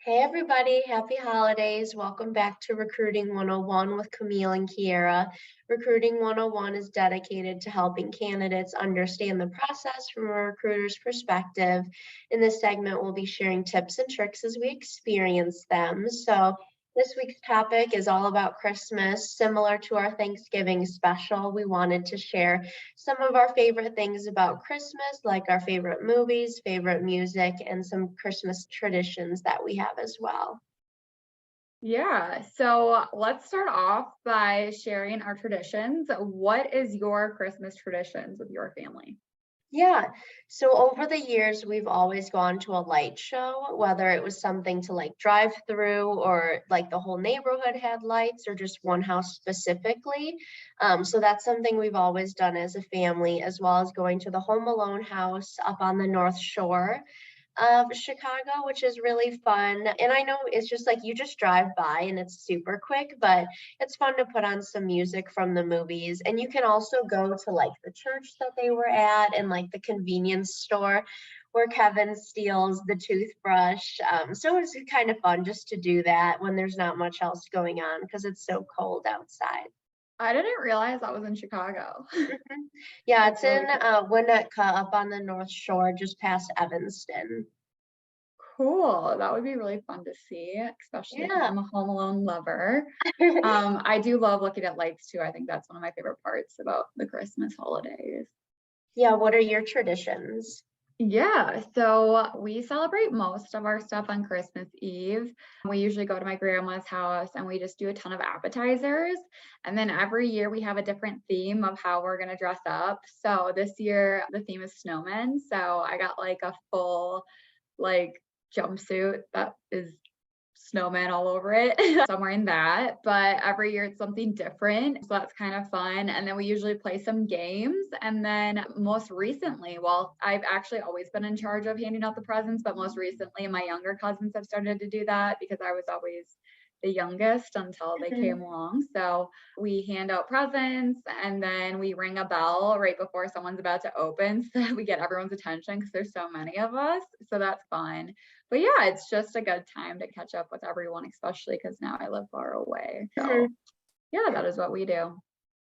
Hey everybody, happy holidays. Welcome back to Recruiting 101 with Camille and Kierra. Recruiting 101 is dedicated to helping candidates understand the process from a recruiter's perspective. In this segment, we'll be sharing tips and tricks as we experience them. So, this week's topic is all about Christmas. Similar to our Thanksgiving special, we wanted to share some of our favorite things about Christmas, like our favorite movies, favorite music, and some Christmas traditions that we have as well. Yeah, so let's start off by sharing our traditions. What is your Christmas traditions with your family? Yeah, so over the years, we've always gone to a light show, whether it was something to like drive through or like the whole neighborhood had lights or just one house specifically. So that's something we've always done as a family, as well as going to the Home Alone house up on the North Shore of Chicago, which is really fun. And I know it's just like you just drive by and it's super quick, but it's fun to put on some music from the movies. And you can also go to like the church that they were at and like the convenience store where Kevin steals the toothbrush. So it's kind of fun just to do that when there's not much else going on because it's so cold outside. I didn't realize that was in Chicago. Mhm. Yeah, That's it's really in cool. Winnetka up on the North Shore, just past Evanston. Cool. That would be really fun to see, especially because Yeah. I'm a Home Alone lover. I do love looking at lights too. I think that's one of my favorite parts about the Christmas holidays. Yeah, what are your traditions? Yeah, so we celebrate most of our stuff on Christmas Eve. We usually go to my grandma's house and we just do a ton of appetizers. And then every year we have a different theme of how we're going to dress up. So this year the theme is snowmen. So I got like a full like jumpsuit that is snowman all over it. So I'm wearing that, but every year it's something different. So that's kind of fun. And then we usually play some games. And then most recently, well, I've actually always been in charge of handing out the presents, but most recently my younger cousins have started to do that because I was always the youngest until they came Mhm. along. So we hand out presents and then we ring a bell right before someone's about to open so that we get everyone's attention because there's so many of us. So that's fun. But yeah, it's just a good time to catch up with everyone, especially because now I live far away. So Mhm. yeah, that is what we do.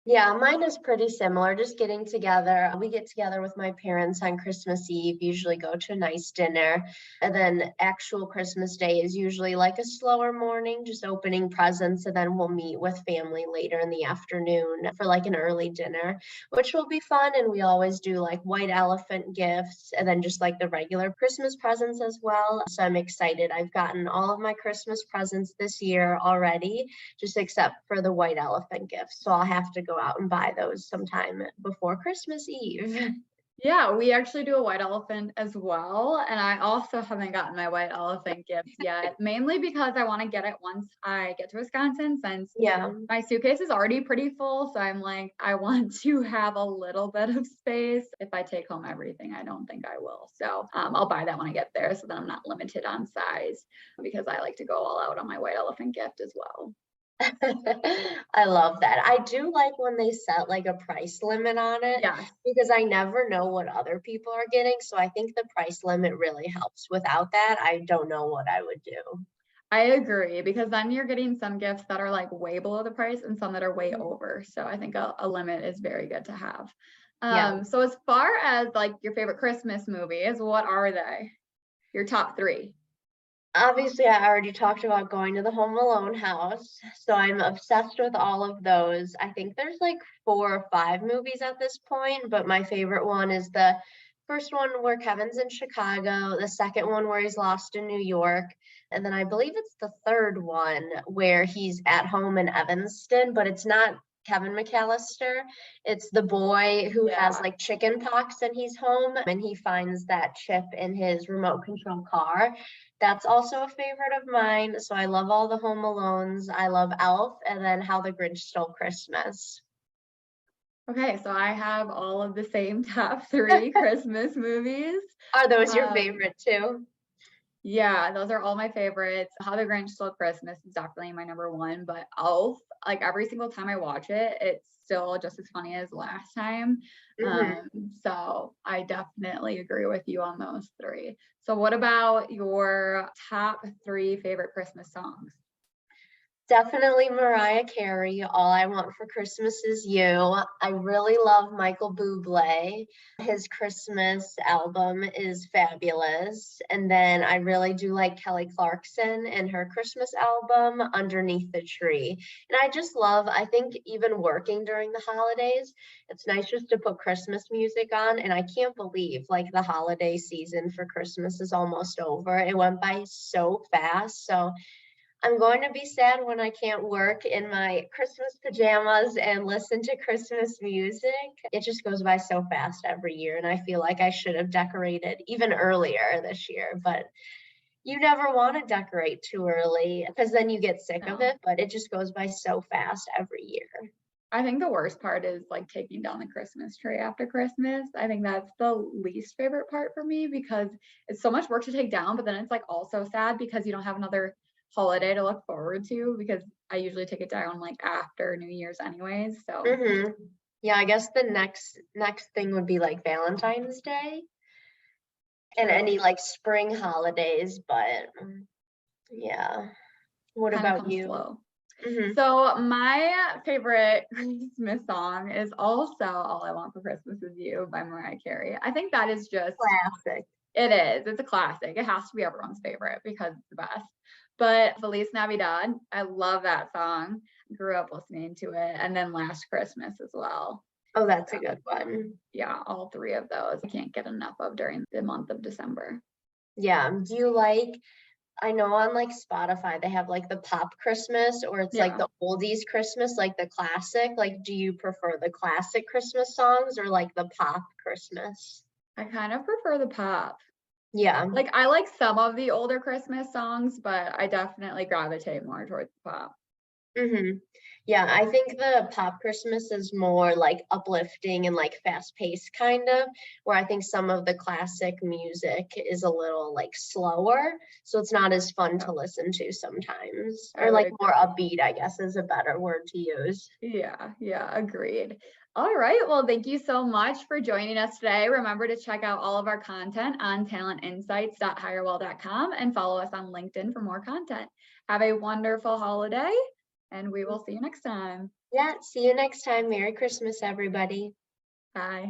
Yeah, mine is pretty similar, just getting together. We get together with my parents on Christmas Eve, usually go to a nice dinner. And then actual Christmas Day is usually like a slower morning, just opening presents. And then we'll meet with family later in the afternoon for like an early dinner, which will be fun. And we always do like white elephant gifts and then just like the regular Christmas presents as well. So I'm excited. I've gotten all of my Christmas presents this year already just except for the white elephant gifts. So I'll have to go out and buy those sometime before Christmas Eve. Yeah, we actually do a white elephant as well. And I also haven't gotten my white elephant gift yet, mainly because I want to get it once I get to Wisconsin, since Yeah. my suitcase is already pretty full. So I'm like, I want to have a little bit of space. If I take home everything, I don't think I will. So I'll buy that when I get there so that I'm not limited on size because I like to go all out on my white elephant gift as well. I love that. I do like when they set like a price limit on it Yes. because I never know what other people are getting. So I think the price limit really helps. Without that, I don't know what I would do. I agree because then you're getting some gifts that are like way below the price and some that are way Mhm. over. So I think a limit is very good to have. Yeah. So as far as like your favorite Christmas movies, what are they? Your top three? Obviously, I already talked about going to the Home Alone house, so I'm obsessed with all of those. I think there's like 4 or 5 movies at this point, but my favorite one is the first one where Kevin's in Chicago, the second one where he's lost in New York, and then I believe it's the third one where he's at home in Evanston, but it's not Kevin McAllister. It's the boy who has Yeah. like chicken pox and he's home and he finds that chip in his remote control car. That's also a favorite of mine. So I love all the Home Alones. I love Elf and then How the Grinch Stole Christmas. Okay, so I have all of the same top three Christmas movies. Are those your Um, favorite too? Yeah, those are all my favorites. How the Grinch Stole Christmas is definitely my number one, but Elf, like every single time I watch it, it's still just as funny as last time. Mhm. So I definitely agree with you on those three. So what about your top three favorite Christmas songs? Definitely Mariah Carey, All I Want for Christmas Is You. I really love Michael Bublé. His Christmas album is fabulous. And then I really do like Kelly Clarkson and her Christmas album, Underneath the Tree. And I just love, I think even working during the holidays, it's nice just to put Christmas music on. And I can't believe like the holiday season for Christmas is almost over. It went by so fast. So I'm going to be sad when I can't work in my Christmas pajamas and listen to Christmas music. It just goes by so fast every year, and I feel like I should have decorated even earlier this year, but you never want to decorate too early because then you get sick of No. it, but it just goes by so fast every year. I think the worst part is like taking down the Christmas tree after Christmas. I think that's the least favorite part for me because it's so much work to take down, but then it's like also sad because you don't have another holiday to look forward to because I usually take it down like after New Year's anyways. So Hmm. Yeah, I guess the next thing would be like Valentine's Day and true. any like spring holidays, but yeah. What Kind of about comes you? slow. Hmm. So my favorite Christmas song is also All I Want for Christmas Is You by Mariah Carey. I think that is just Classic. it is. It's a classic. It has to be everyone's favorite because it's the best. But Feliz Navidad, I love that song. Grew up listening to it. And then Last Christmas as well. Oh, that's a So, good one. yeah, all three of those I can't get enough of during the month of December. Yeah. Do you like, I know on like Spotify, they have like the pop Christmas or it's like Yeah, the oldies Christmas, like the classic. Like, do you prefer the classic Christmas songs or like the pop Christmas? I kind of prefer the pop. Yeah. Like, I like some of the older Christmas songs, but I definitely gravitate more towards the pop. Hmm. Yeah, I think the pop Christmas is more like uplifting and like fast paced kind of, where I think some of the classic music is a little like slower, so it's not as fun Yeah, to listen to sometimes, or I would like more agree. upbeat, I guess is a better word to use. Yeah, yeah, agreed. All right. Well, thank you so much for joining us today. Remember to check out all of our content on talentinsights.hirewell.com and follow us on LinkedIn for more content. Have a wonderful holiday, and we will see you next time. Yeah, see you next time. Merry Christmas, everybody. Bye.